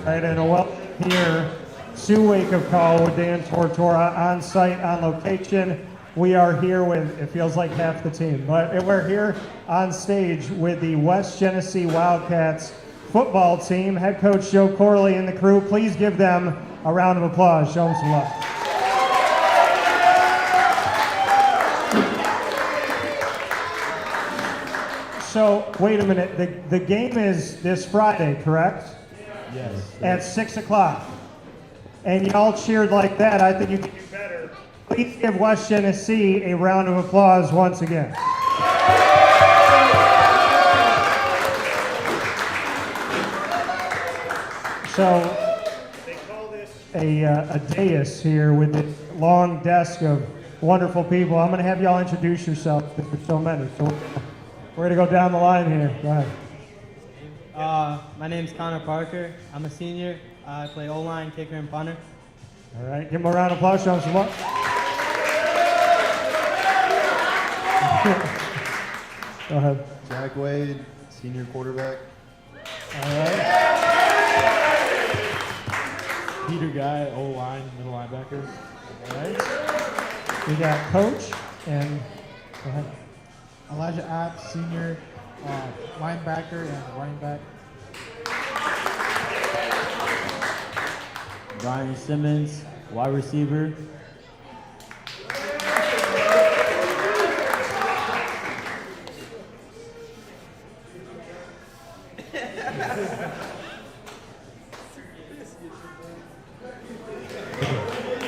right, and a welcome here to WakeUpCall with Dan Tortora on site, on location. We are here with, it feels like half the team, but we're here on stage with the West Genesee Wildcats football team. Head coach Joe Corley and the crew. Please give them a round of applause. Show them some love. So, wait a minute. The game is this Friday, correct? Yes. At 6 o'clock. And y'all cheered like that. I think you can do better. Please give West Genesee a round of applause once again. So, they call this a dais here with this long desk of wonderful people. I'm going to have y'all introduce yourself because there's so many. So we're going to go down the line here. Go ahead. My name's Connor Parker. I'm a senior. I play O-line, kicker, and punter. All right, give him a round of applause. Show him some love. Go ahead. Jack Wade, senior quarterback. All right. Peter Guy, O-line, middle linebacker. All right. We got Coach and go ahead. Elijah App, senior linebacker and running back. Brian Simmons, wide receiver.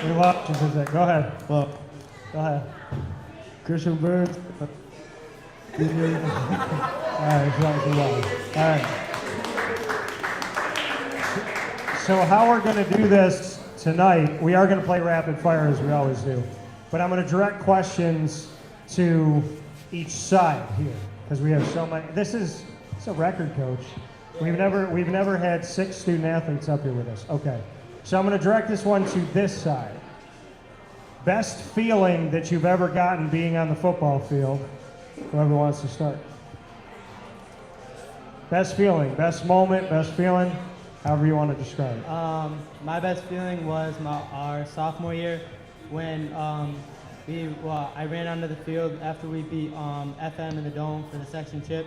We lost you for a sec. Go ahead. Well, Go ahead. Christian Burns. All right, show him some love. All right. So how we're going to do this tonight, we are going to play rapid fire as we always do. But I'm going to direct questions to each side here because we have so many. It's a record, Coach. We've never had 6 student athletes up here with us. Okay. So I'm going to direct this one to this side. Best feeling that you've ever gotten being on the football field. Whoever wants to start. Best feeling, best moment, best feeling, however you want to describe it. My best feeling was our sophomore year when I ran onto the field after we beat FM in the Dome for the section chip,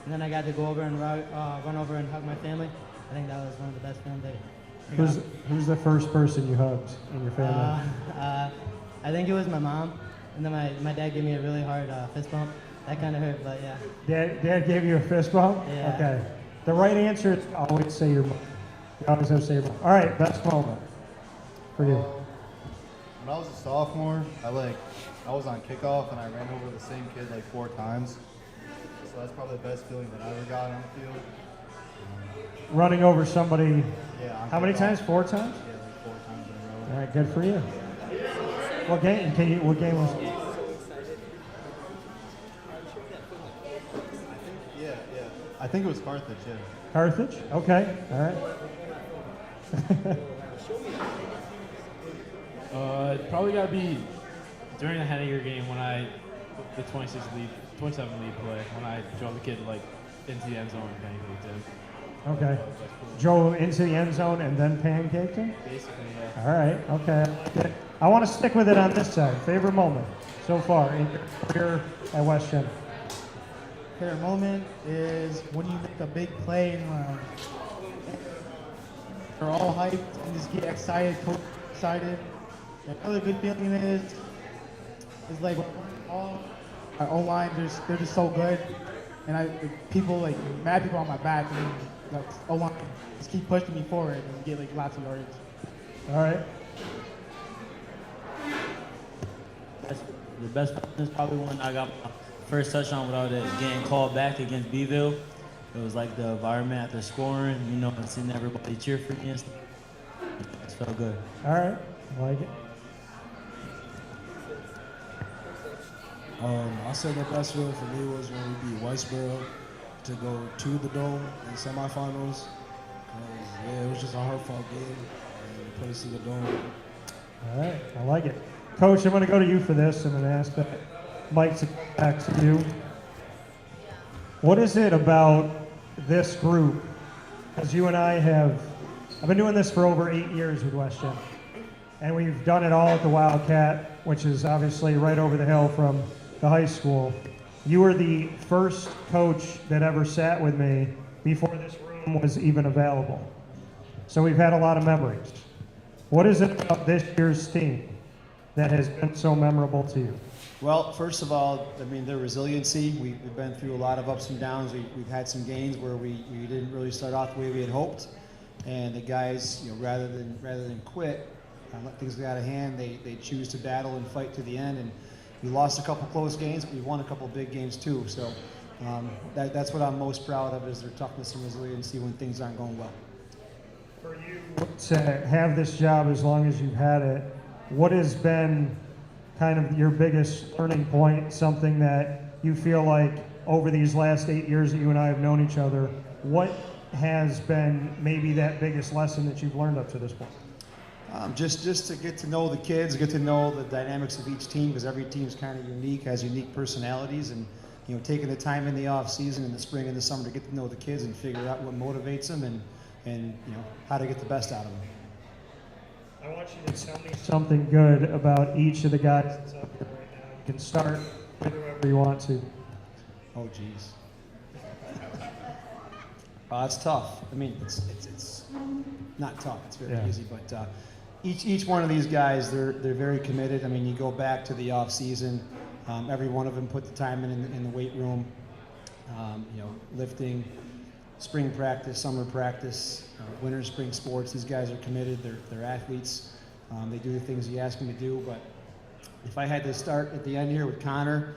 and then I got to go over and run over and hug my family. I think that was one of the best feelings I got. Who's the first person you hugged in your family? I think it was my mom, and then my dad gave me a really hard fist bump. That kind of hurt, but yeah. Dad gave you a fist bump? Yeah. Okay. The right answer is always say your mom. You always have to say your mom. All right, best moment for you. When I was a sophomore, I was on kickoff and I ran over the same kid like 4 times. So that's probably the best feeling that I ever got on the field. Running over somebody, Yeah. how many times? 4 times? Yeah, like 4 times in a row. All right, good for you. What game was it? Yeah. I think it was Carthage, yeah. Carthage? Okay, all right. It probably got to be during the head of your game when the 27 lead play, when I drove the kid into the end zone and pancaked him. Okay. Drove into the end zone and then pancaked him? Basically, yeah. All right, okay. I want to stick with it on this side. Favorite moment so far in your career at West Gen? Favorite moment is when you make a big play and we're all hyped and just get excited, coach excited. Another good feeling is like all our O-line, they're just so good, and mad people on my back, and O-line just keep pushing me forward and get lots of yards. All right. The best is probably when I got my first touchdown without it getting called back against Beeville. It was like the environment after scoring, and seeing everybody cheer for me and stuff. It felt good. All right. I like it. I said the best feeling for me was when we beat Whitesboro to go to the Dome in semifinals. It was just a hard-fought game, and it put us to the Dome. All right. I like it. Coach, I'm going to go to you for this and then ask Mike to come back to you. What is it about this group, as you and I have I've been doing this for over 8 years with West Gen. And we've done it all at the Wildcat, which is obviously right over the hill from the high school. You were the first coach that ever sat with me before this room was even available. So we've had a lot of memories. What is it about this year's team that has been so memorable to you? Well, first of all, I mean, their resiliency. We've been through a lot of ups and downs. We've had some games where we didn't really start off the way we had hoped. And the guys, you know, rather than quit and let things get out of hand, they choose to battle and fight to the end. And we lost a couple close games, but we won a couple big games too. So that's what I'm most proud of, is their toughness and resiliency when things aren't going well. For you to have this job as long as you've had it, what has been kind of your biggest learning point, something that you feel like over these last 8 years that you and I have known each other, what has been maybe that biggest lesson that you've learned up to this point? Just to get to know the kids, get to know the dynamics of each team, because every team is kind of unique, has unique personalities, and you know, taking the time in the off season, in the spring and the summer, to get to know the kids and figure out what motivates them and you know, how to get the best out of them. I want you to tell me something good about each of the guys that's up here right now. You can start with whoever you want to. Oh, geez. It's tough. I mean, it's not tough. It's very easy, but each one of these guys, they're very committed. I mean, you go back to the off season. Every one of them put the time in the weight room. You know, lifting, spring practice, summer practice, winter, spring sports. These guys are committed. They're athletes. They do the things you ask them to do. But if I had to start at the end here with Connor,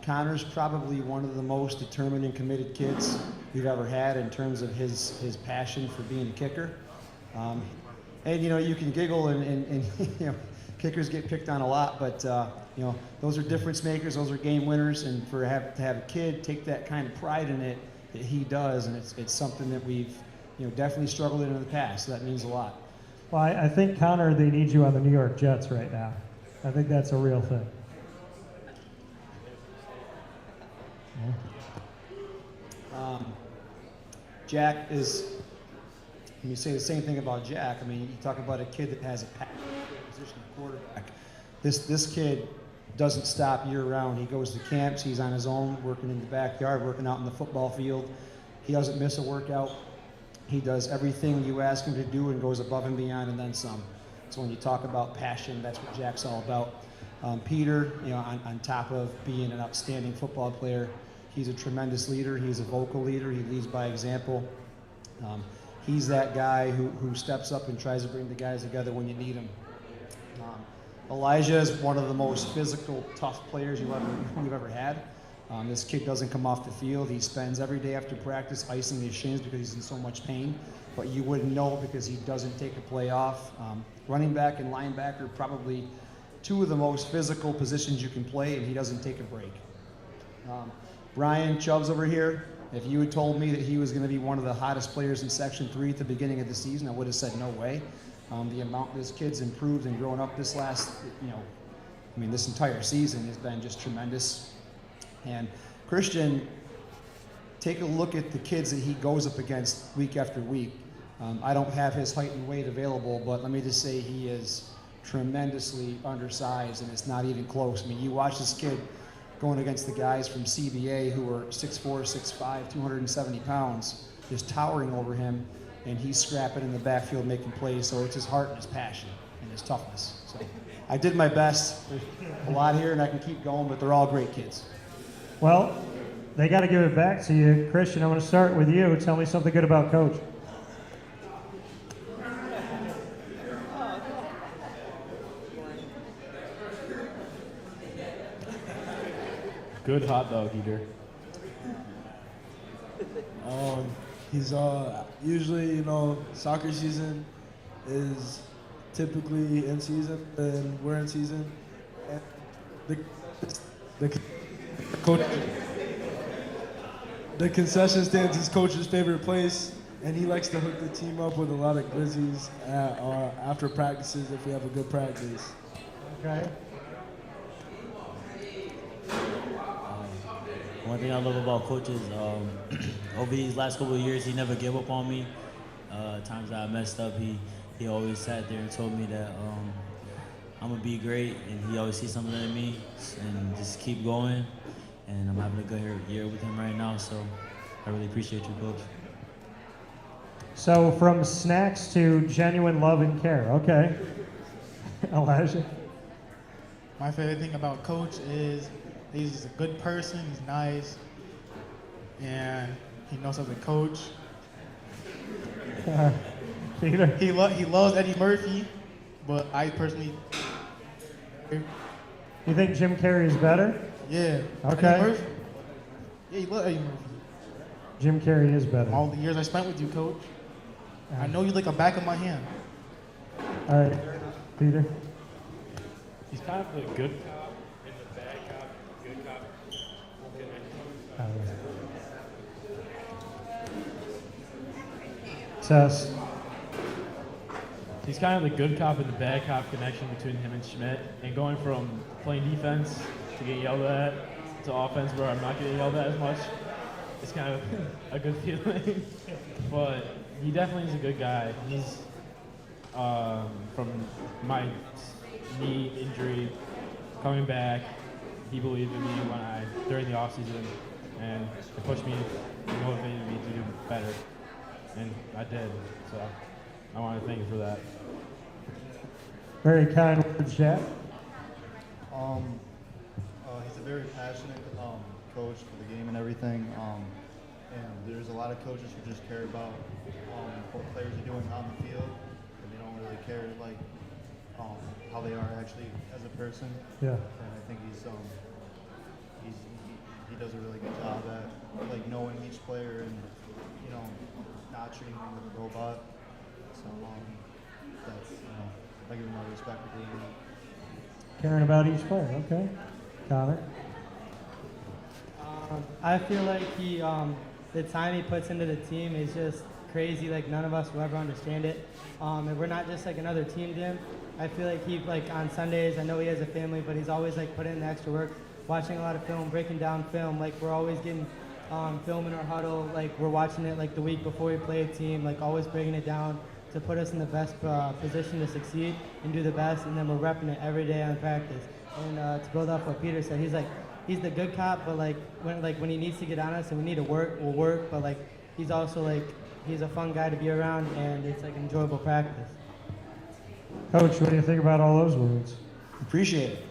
Connor's probably one of the most determined and committed kids we've ever had in terms of his passion for being a kicker. And you know, you can giggle and you know, kickers get picked on a lot, but you know, those are difference makers. Those are game winners, and to have a kid take that kind of pride in it that he does, and it's something that we've, you know, definitely struggled in the past. So that means a lot. Well, I think, Connor, they need you on the New York Jets right now. I think that's a real thing. Jack is, when you say the same thing about Jack, I mean, you talk about a kid that has a passion for the position of quarterback. This kid doesn't stop year-round. He goes to camps. He's on his own, working in the backyard, working out in the football field. He doesn't miss a workout. He does everything you ask him to do and goes above and beyond and then some. So when you talk about passion, that's what Jack's all about. Peter, you know, on top of being an outstanding football player, he's a tremendous leader. He's a vocal leader. He leads by example. He's that guy who steps up and tries to bring the guys together when you need them. Elijah is one of the most physical, tough players you've ever had. This kid doesn't come off the field. He spends every day after practice icing his shins because he's in so much pain, but you wouldn't know because he doesn't take a play off. Running back and linebacker, probably two of the most physical positions you can play, and he doesn't take a break. Brian Chubbs over here, if you had told me that he was going to be one of the hottest players in Section 3 at the beginning of the season, I would have said no way. The amount this kid's improved and grown up this last, you know, I mean, this entire season has been just tremendous. And Christian, take a look at the kids that he goes up against week after week. I don't have his height and weight available, but let me just say he is tremendously undersized, and it's not even close. I mean, you watch this kid going against the guys from CBA who are 6'4", 6'5", 270 pounds, just towering over him, and he's scrapping in the backfield making plays. So it's his heart and his passion and his toughness. So I did my best. There's a lot here, and I can keep going, but they're all great kids. Well, they got to give it back to you. Christian, I'm going to start with you. Tell me something good about Coach. Good hot dog eater. He's usually, you know, soccer season is typically in season, and we're in season. And the concession stands is Coach's favorite place, and he likes to hook the team up with a lot of glizzies after practices if we have a good practice. Okay. One thing I love about Coach is over these last couple of years, he never gave up on me. Times that I messed up, he always sat there and told me that I'm gonna be great, and he always sees something in me, and just keep going. And I'm having a good year with him right now, so I really appreciate you, Coach. So from snacks to genuine love and care. Okay. Elijah? My favorite thing about Coach is he's a good person, he's nice, and he knows how to coach. Peter? He loves Eddie Murphy, but I personally... You think Jim Carrey is better? Yeah. Okay. Eddie Murphy? Yeah, he loves Eddie Murphy. Jim Carrey is better. All the years I spent with you, Coach. I know you like the back of my hand. All right. Peter? He's kind of the good cop and the bad cop, good cop. Tess? He's kind of the good cop and the bad cop connection between him and Schmidt, and going from playing defense to getting yelled at to offense where I'm not getting yelled at as much. It's kind of a good feeling. But he definitely is a good guy. He's from my knee injury coming back. He believed in me during the offseason, and it pushed me, motivated me to do better, and I did. So I want to thank you for that. Very kind words, Jack. He's a very passionate coach for the game and everything. And there's a lot of coaches who just care about what players are doing on the field, and they don't really care like how they are actually as a person. Yeah. And I think he does a really good job at like knowing each player and not treating them like a robot. So that's I give him my respect for doing that. Caring about each player. Okay. Connor? I feel like the time he puts into the team is just crazy. Like none of us will ever understand it. And we're not just like another team to him. I feel like he on Sundays, I know he has a family, but he's always like putting in the extra work, watching a lot of film, breaking down film. Like we're always getting film in our huddle. Like we're watching it like the week before we play a team. Like always breaking it down to put us in the best position to succeed and do the best. And then we're repping it every day on practice. And to build off what Peter said, he's the good cop, but when he needs to get on us and we need to work, we'll work. But he's also he's a fun guy to be around, and it's like enjoyable practice. Coach, what do you think about all those words? Appreciate it.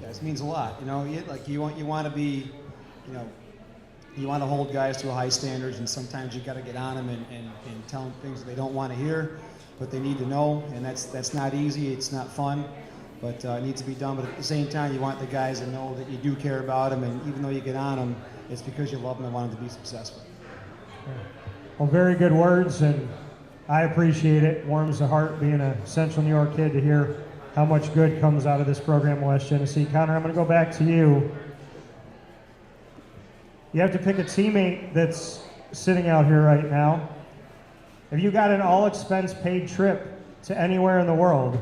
This means a lot. You want to be, you want to hold guys to a high standards, and sometimes you got to get on them and tell them things they don't want to hear, but they need to know, and that's not easy. It's not fun, but it needs to be done. But at the same time, you want the guys to know that you do care about them, and even though you get on them, it's because you love them and want them to be successful. Well, very good words, and I appreciate it. Warms the heart being a Central New York kid to hear how much good comes out of this program in West Genesee. Connor, I'm going to go back to you. You have to pick a teammate that's sitting out here right now. If you got an all-expense-paid trip to anywhere in the world,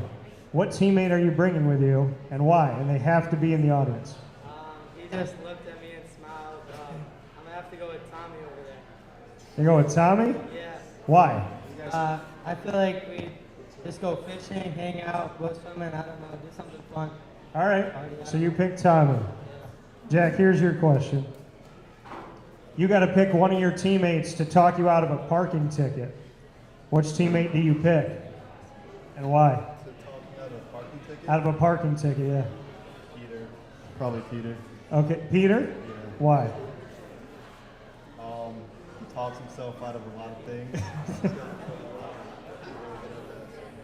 what teammate are you bringing with you, and why? And they have to be in the audience. He just looked at me and smiled. I'm going to have to go with Tommy over there. You go with Tommy? Yeah. Why? I feel like we just go fishing, hang out, go swimming, I don't know, do something fun. All right, so you pick Tommy. Jack, here's your question. You got to pick one of your teammates to talk you out of a parking ticket. Which teammate do you pick, and why? To talk me out of a parking ticket? Out of a parking ticket, yeah. Peter. Probably Peter. Okay, Peter? Yeah. Why? He talks himself out of a lot of things.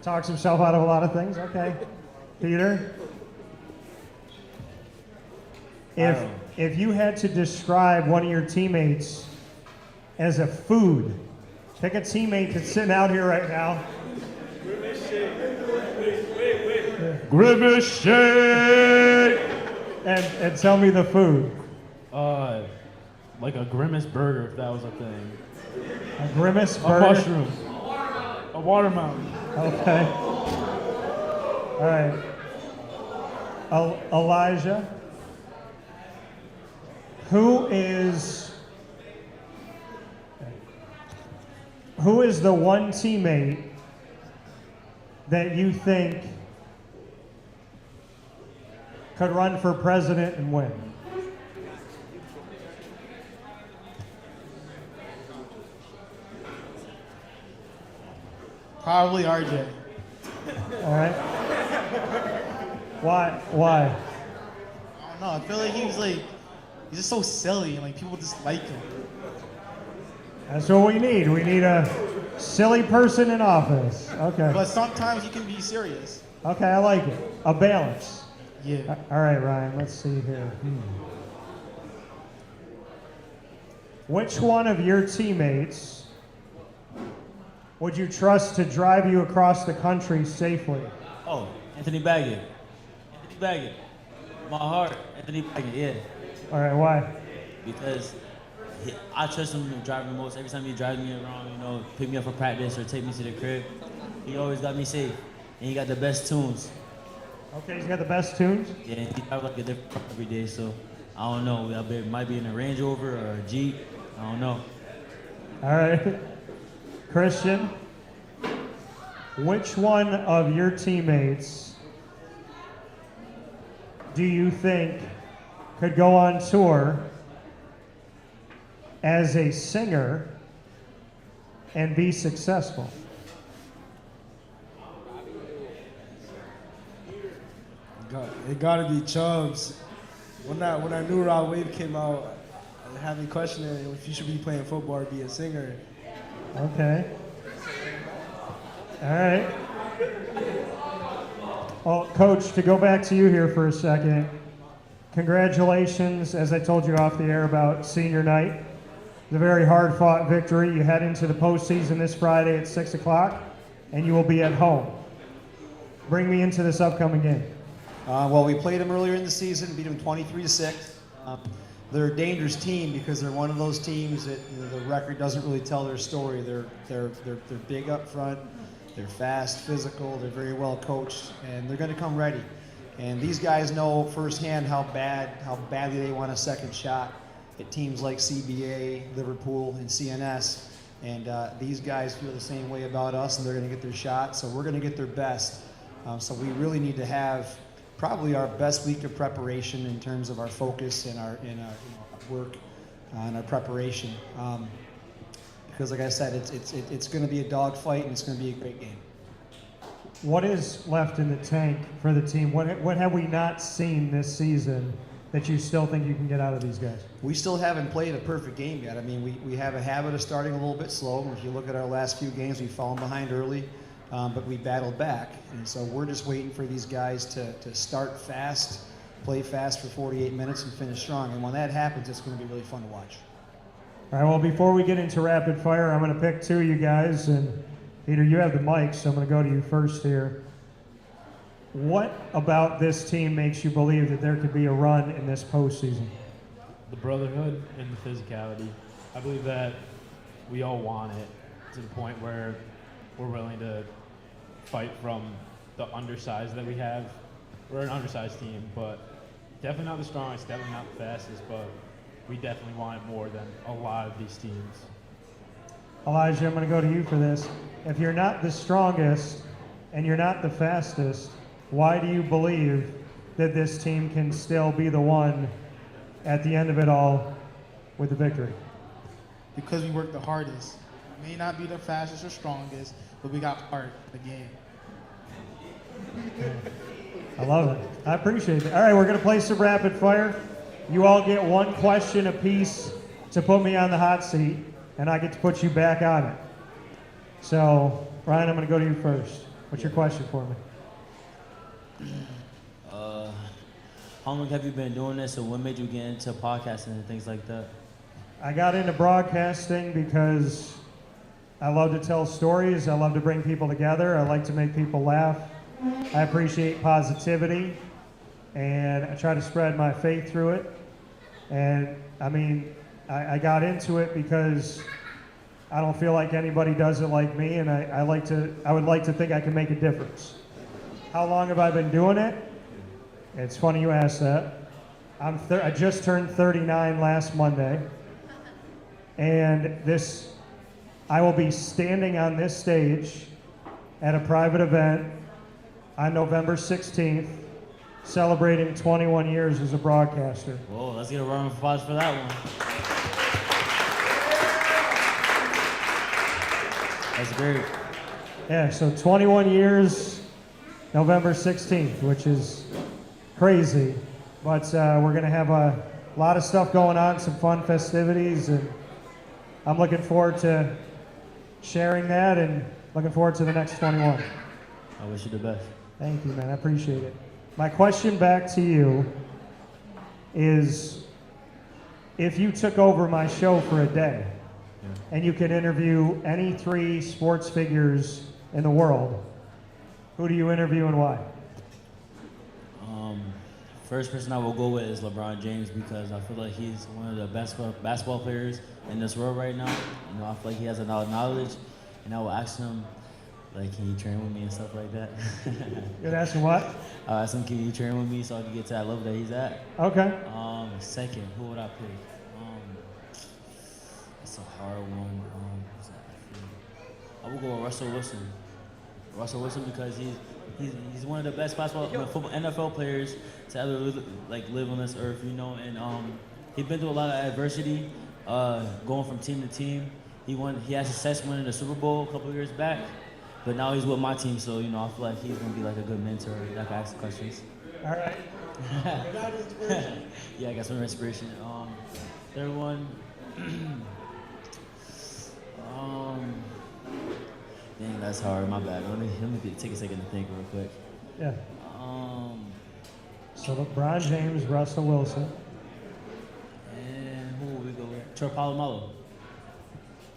Talks himself out of a lot of things? Okay. Peter? If you had to describe one of your teammates as a food, pick a teammate that's sitting out here right now. Grimace shake! And tell me the food. Like a Grimace burger, if that was a thing. A Grimace A burger? mushroom. A watermelon. Okay. All right. Elijah, who is Who is the one teammate that you think could run for president and win? Probably RJ. All right. Why? I don't know. I feel like he's just so silly and like people just like him. That's what we need. We need a silly person in office. Okay. But sometimes he can be serious. Okay, I like it. A balance. Yeah. All right, Ryan, let's see here. Which one of your teammates would you trust to drive you across the country safely? Oh, Anthony Baggett. Anthony Baggett. My heart, Anthony Baggett, yeah. All right, why? Because I trust him to drive the most. Every time he drives me around, pick me up for practice or take me to the crib, he always got me safe. And he got the best tunes. Okay, he's got the best tunes? Yeah, he drives like a different car every day, so I don't know. It might be in a Range Rover or a Jeep. I don't know. All right. Christian, which one of your teammates do you think could go on tour as a singer and be successful? It gotta be Chubbs. When I knew Rod Wave came out, I had me questioning if you should be playing football or be a singer. Okay. All right. Well, Coach, to go back to you here for a second, congratulations, as I told you off the air about senior night. It's a very hard-fought victory. You head into the postseason this Friday at 6 o'clock, and you will be at home. Bring me into this upcoming game. Well, we played them earlier in the season, beat them 23-6. They're a dangerous team because they're one of those teams that the record doesn't really tell their story. They're big up front, they're fast, physical, they're very well coached, and they're going to come ready. And these guys know firsthand how badly they want a second shot at teams like CBA, Liverpool, and CNS. And these guys feel the same way about us, and they're going to get their shot. So we're going to get their best. So we really need to have probably our best week of preparation in terms of our focus and our work and our preparation. Because like I said, it's going to be a dogfight and it's going to be a great game. What is left in the tank for the team? What have we not seen this season that you still think you can get out of these guys? We still haven't played a perfect game yet. I mean, we have a habit of starting a little bit slow. If you look at our last few games, we've fallen behind early. But we battled back, and so we're just waiting for these guys to start fast, play fast for 48 minutes, and finish strong. And when that happens, it's going to be really fun to watch. All right, well, before we get into rapid fire, I'm going to pick two of you guys, and Peter, you have the mic, so I'm going to go to you first here. What about this team makes you believe that there could be a run in this postseason? The brotherhood and the physicality. I believe that we all want it to the point where we're willing to fight from the undersized that we have. We're an undersized team, but definitely not the strongest, definitely not the fastest, but we definitely want it more than a lot of these teams. Elijah, I'm going to go to you for this. If you're not the strongest and you're not the fastest, why do you believe that this team can still be the one at the end of it all with the victory? Because we work the hardest. We may not be the fastest or strongest, but we got heart in the game. I love it. I appreciate it. All right, we're going to play some rapid fire. You all get one question apiece to put me on the hot seat, and I get to put you back on it. So, Ryan, I'm going to go to you first. What's your question for me? How long have you been doing this, and what made you get into podcasting and things like that? I got into broadcasting because I love to tell stories. I love to bring people together. I like to make people laugh. I appreciate positivity, and I try to spread my faith through it. And I mean, I got into it because I don't feel like anybody does it like me, and I would like to think I can make a difference. How long have I been doing it? It's funny you asked that. I just turned 39 last Monday, and this I will be standing on this stage at a private event on November 16th, celebrating 21 years as a broadcaster. Whoa, let's get a round of applause for that one. That's great. Yeah, so 21 years, November 16th, which is crazy. But we're going to have a lot of stuff going on, some fun festivities, and I'm looking forward to sharing that and looking forward to the next 21. I wish you the best. Thank you, man. I appreciate it. My question back to you is, if you took over my show for a day and you could interview any 3 sports figures in the world, who do you interview and why? First person I will go with is LeBron James because I feel like he's one of the best basketball players in this world right now. You know, I feel like he has a lot of knowledge, and I will ask him, like, can you train with me and stuff like that? You'd ask him what? I'll ask him, can you train with me so I can get to that level that he's at? Okay. Second, who would I pick? That's a hard one. Who's that? I would go with Russell Wilson. Russell Wilson because he's one of the best NFL players to ever live on this earth, you know. And he's been through a lot of adversity, going from team to team. He had success winning the Super Bowl a couple of years back, but now he's with my team, so you know I feel like he's gonna be like a good mentor that can ask questions. All right. Yeah, I got some inspiration. Third one. Dang, that's hard. My bad. Let me take a second to think real quick. Yeah. So LeBron James, Russell Wilson. And who will we go with? Troy Polamalu.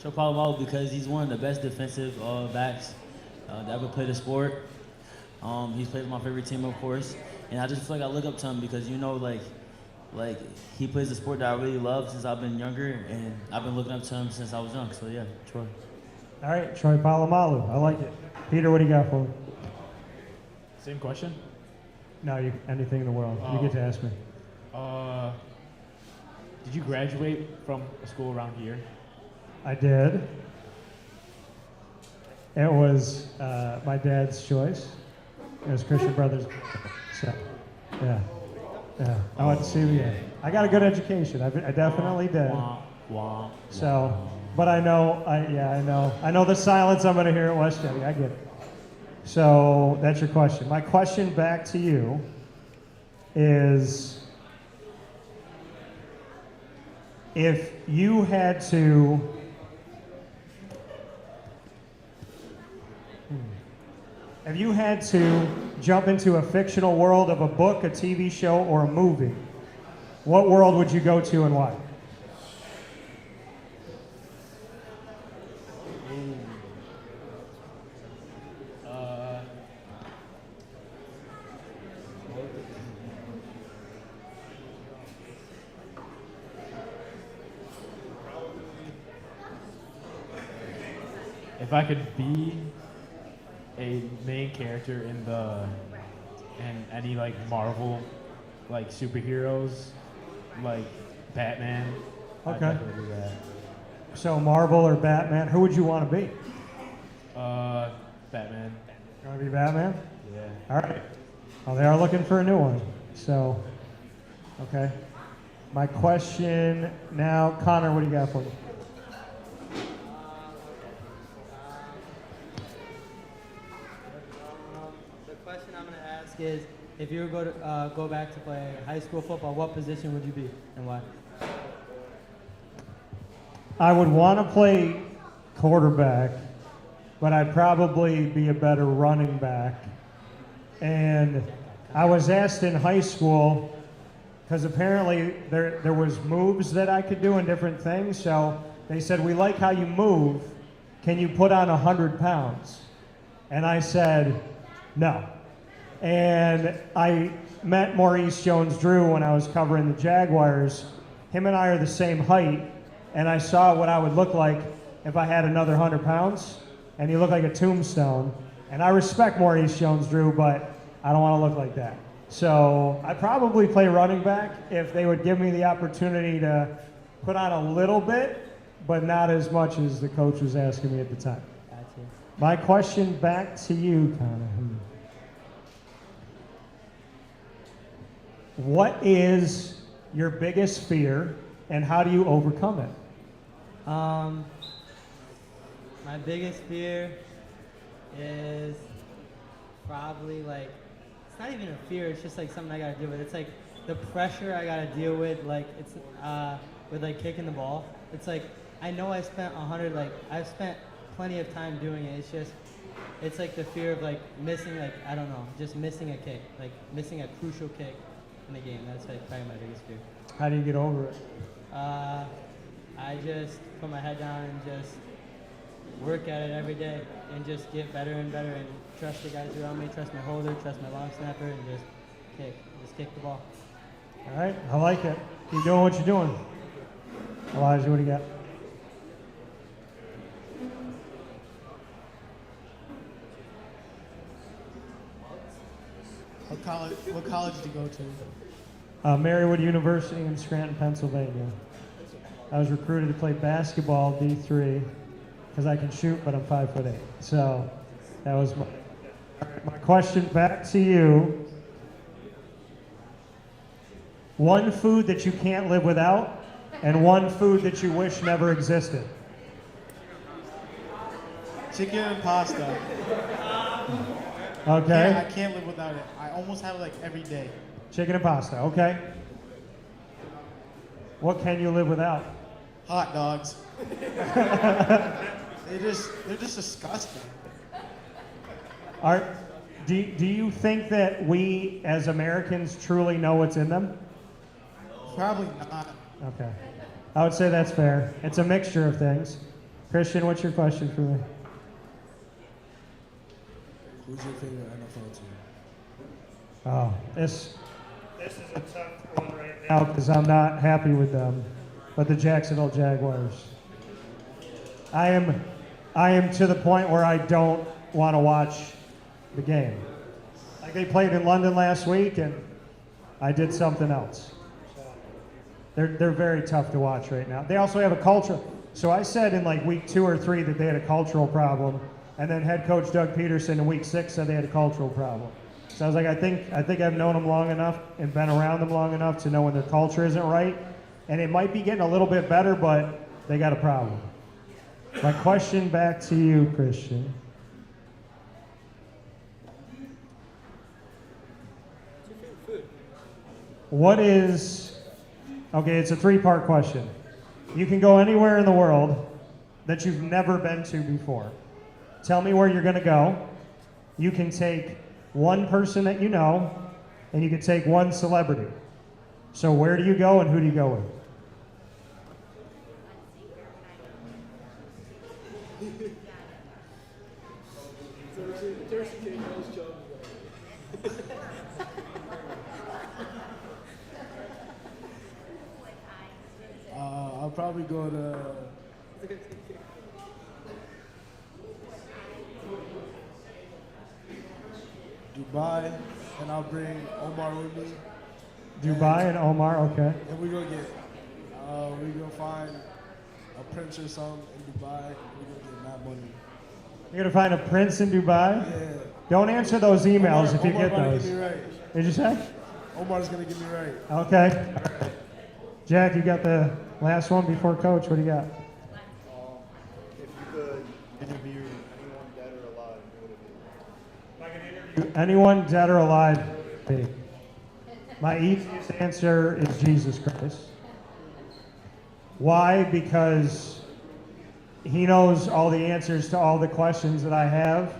Troy Polamalu because he's one of the best defensive backs that ever played the sport. He's played with my favorite team, of course, and I just feel like I look up to him because you know, like he plays the sport that I really love since I've been younger, and I've been looking up to him since I was young. So yeah, Troy. All right, Troy Polamalu. I like it. Peter, what do you got for me? Same question? No, anything in the world. You get to ask me. Did you graduate from a school around here? I did. It was my dad's choice. It was Christian Brothers. So, yeah. I went to CBA. I got a good education. I definitely did. So, but I know the silence I'm going to hear at West Jetty. I get it. So that's your question. My question back to you is, if you had to jump into a fictional world of a book, a TV show, or a movie, what world would you go to and why? If I could be a main character in any like Marvel like superheroes, like Batman, I'd Okay. definitely do that. So Marvel or Batman, who would you want to be? Batman. You want to be Batman? Yeah. All right. Well, they are looking for a new one. So, okay. My question now, Connor, what do you got for me? The question I'm going to ask is, if you were to go back to play high school football, what position would you be and why? I would want to play quarterback, but I'd probably be a better running back. And I was asked in high school, because apparently there was moves that I could do and different things. So they said, we like how you move. Can you put on 100 pounds? And I said, no. And I met Maurice Jones-Drew when I was covering the Jaguars. Him and I are the same height, and I saw what I would look like if I had another 100 pounds, and he looked like a tombstone. And I respect Maurice Jones-Drew, but I don't want to look like that. So I'd probably play running back if they would give me the opportunity to put on a little bit, but not as much as the coach was asking me at the time. Gotcha. My question back to you, Connor. What is your biggest fear, and how do you overcome it? My biggest fear is probably like, it's not even a fear, it's just like something I gotta deal with. It's like the pressure I gotta deal with, like it's with like kicking the ball. It's like, I know I spent I've spent plenty of time doing it. It's just, it's like the fear of like missing, like, I don't know, just missing a kick, like missing a crucial kick in the game. That's like probably my biggest fear. How do you get over it? I just put my head down and just work at it every day and just get better and better and trust the guys around me, trust my holder, trust my long snapper, and just kick the ball. All right, I like it. Keep doing what you're doing. Elijah, what do you got? What college did you go to? Marywood University in Scranton, Pennsylvania. I was recruited to play basketball D3 because I can shoot, but I'm 5'8". So that was my question back to you. One food that you can't live without, and one food that you wish never existed. Chicken and pasta. Okay. I can't live without it. I almost have it like every day. Chicken and pasta. Okay. What can you live without? Hot dogs. They're just disgusting. Do you think that we as Americans truly know what's in them? Probably not. Okay. I would say that's fair. It's a mixture of things. Christian, what's your question for me? Who's your favorite NFL team? Oh, this is a tough one right now because I'm not happy with them. But the Jacksonville Jaguars. I am to the point where I don't want to watch the game. Like they played in London last week and I did something else. They're very tough to watch right now. They also have a culture. So I said in like week 2 or 3 that they had a cultural problem, and then head coach Doug Peterson in week 6 said they had a cultural problem. So I was like, I think I've known them long enough and been around them long enough to know when their culture isn't right, and it might be getting a little bit better, but they got a problem. My question back to you, Christian. What is, okay, it's a 3-part question. You can go anywhere in the world that you've never been to before. Tell me where you're going to go. You can take one person that you know, and you can take one celebrity. So where do you go and who do you go with? I'll probably go to Dubai, and I'll bring Omar with me. Dubai and Omar, okay. And we gonna find a prince or something in Dubai. We gonna get that money. You're gonna find a prince in Dubai? Yeah. Don't answer those emails if you Omar get gonna those. get me right. Did you say? Omar's gonna get me right. Okay. Jack, you got the last one before Coach. What do you got? If you could interview anyone dead or alive, who would it be? Anyone dead or alive? Me. My easiest answer is Jesus Christ. Why? Because he knows all the answers to all the questions that I have.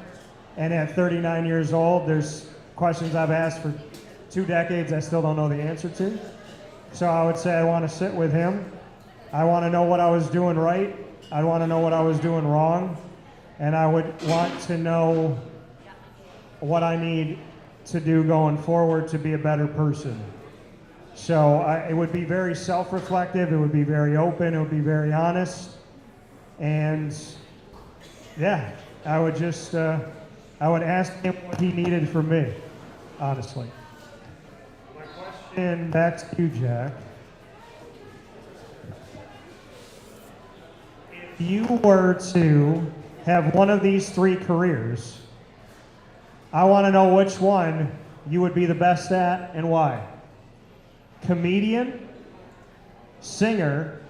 And at 39 years old, there's questions I've asked for 2 decades I still don't know the answer to. So I would say I want to sit with him. I want to know what I was doing right. I want to know what I was doing wrong. And I would want to know what I need to do going forward to be a better person. So it would be very self-reflective. It would be very open. It would be very honest. And yeah, I would just, I would ask him what he needed from me, honestly. My question back to you, Jack. you were to have one of these three careers, I want to know which one you would be the best at and why. Comedian, singer,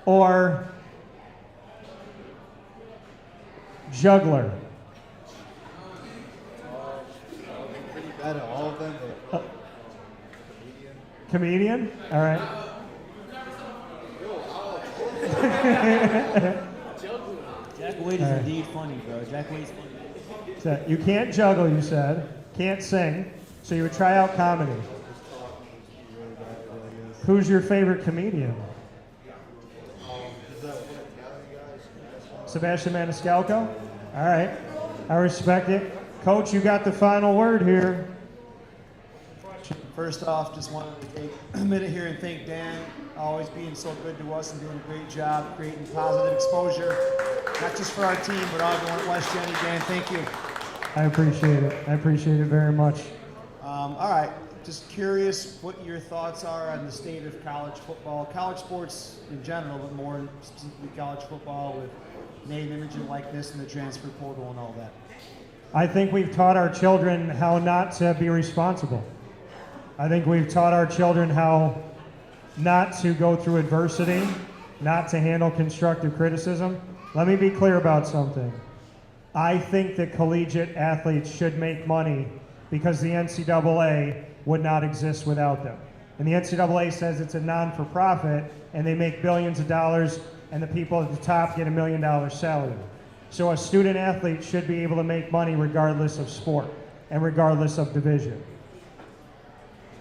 or juggler? Pretty bad at all of them, but Comedian? All right. Jack Wade is indeed funny, bro. Jack Wade's funny. So you can't juggle, you said. Can't sing. So you would try out comedy. Who's your favorite comedian? Sebastian Maniscalco? All right. I respect it. Coach, you got the final word here. First off, just wanted to take a minute here and thank Dan, always being so good to us and doing a great job creating positive exposure, not just for our team, but everyone at West Jenny. Dan, thank you. I appreciate it. I appreciate it very much. All right, just curious what your thoughts are on the state of college football, college sports in general, but more specifically college football with name, image, and likeness and the transfer portal and all that. I think we've taught our children how not to be responsible. I think we've taught our children how not to go through adversity, not to handle constructive criticism. Let me be clear about something. I think that collegiate athletes should make money because the NCAA would not exist without them. And the NCAA says it's a non-for-profit and they make billions of dollars and the people at the top get $1 million salary. So a student athlete should be able to make money regardless of sport and regardless of division.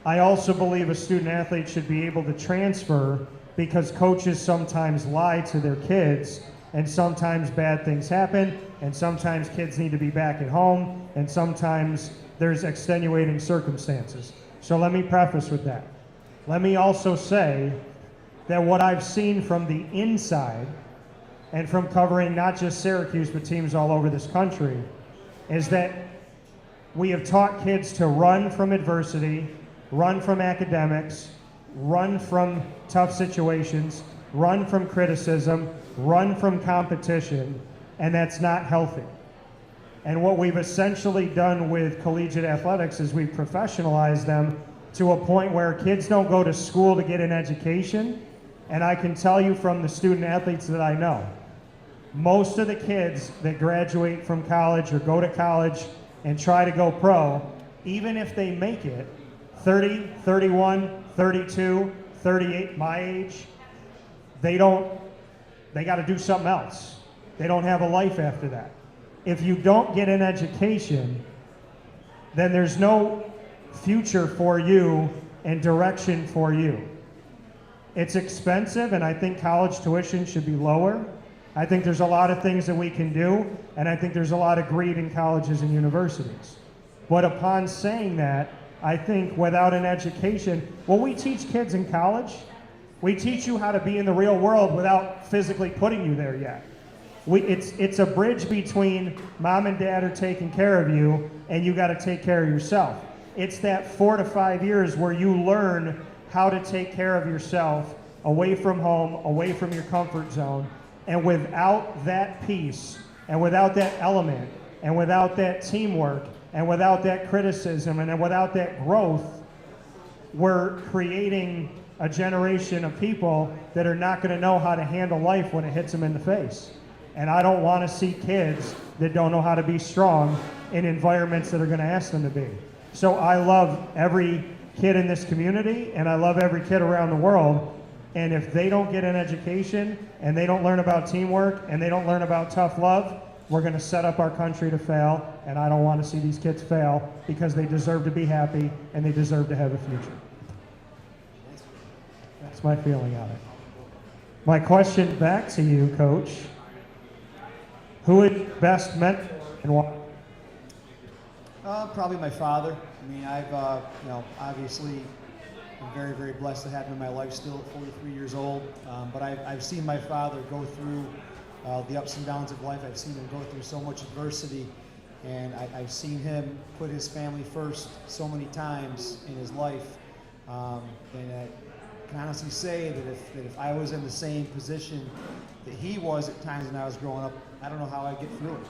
I also believe a student athlete should be able to transfer because coaches sometimes lie to their kids and sometimes bad things happen and sometimes kids need to be back at home and sometimes there's extenuating circumstances. So let me preface with that. Let me also say that what I've seen from the inside and from covering not just Syracuse but teams all over this country is that we have taught kids to run from adversity, run from academics, run from tough situations, run from criticism, run from competition, and that's not healthy. And what we've essentially done with collegiate athletics is we've professionalized them to a point where kids don't go to school to get an education, and I can tell you from the student athletes that I know, most of the kids that graduate from college or go to college and try to go pro, even if they make it, 30, 31, 32, 38, my age, they got to do something else. They don't have a life after that. If you don't get an education, then there's no future for you and direction for you. It's expensive, and I think college tuition should be lower. I think there's a lot of things that we can do, and I think there's a lot of greed in colleges and universities. But upon saying that, I think without an education, what we teach kids in college, we teach you how to be in the real world without physically putting you there yet. It's a bridge between mom and dad are taking care of you and you got to take care of yourself. It's that 4 to 5 years where you learn how to take care of yourself away from home, away from your comfort zone. And without that piece, and without that element, and without that teamwork, and without that criticism, and without that growth, we're creating a generation of people that are not going to know how to handle life when it hits them in the face. And I don't want to see kids that don't know how to be strong in environments that are going to ask them to be. So I love every kid in this community, and I love every kid around the world. And if they don't get an education, and they don't learn about teamwork, and they don't learn about tough love, we're going to set up our country to fail. And I don't want to see these kids fail because they deserve to be happy, and they deserve to have a future. That's my feeling on it. My question back to you, Coach. Who is best mentor and why? Probably my father. I mean, I've, obviously I'm very, very blessed to have him in my life still at 43 years old. But I've seen my father go through the ups and downs of life. I've seen him go through so much adversity. And I've seen him put his family first so many times in his life. And can honestly say that if I was in the same position that he was at times when I was growing up, I don't know how I'd get through it.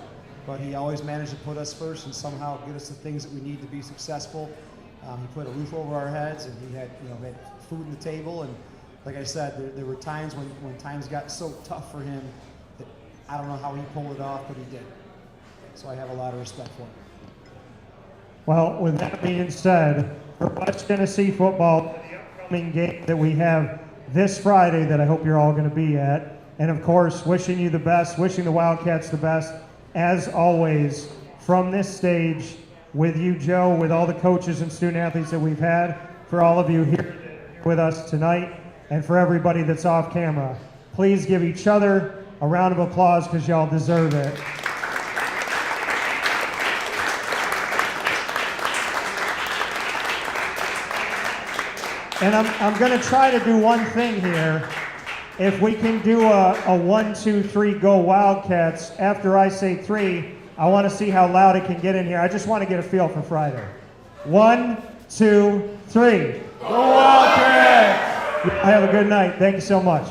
But he always managed to put us first and somehow get us the things that we need to be successful. He put a roof over our heads, and he had, had food on the table. And like I said, there were times when times got so tough for him that I don't know how he pulled it off, but he did. So I have a lot of respect for him. Well, with that being said, for West Genesee football, the upcoming game that we have this Friday that I hope you're all going to be at, and of course, wishing you the best, wishing the Wildcats the best, as always, from this stage, with you, Joe, with all the coaches and student athletes that we've had, for all of you here with us tonight, and for everybody that's off camera. Please give each other a round of applause because y'all deserve it. And I'm going to try to do one thing here. If we can do a 1, 2, 3, go Wildcats, after I say 3, I want to see how loud it can get in here. I just want to get a feel for Friday. 1, 2, 3. Go Wildcats! Have a good night. Thank you so much.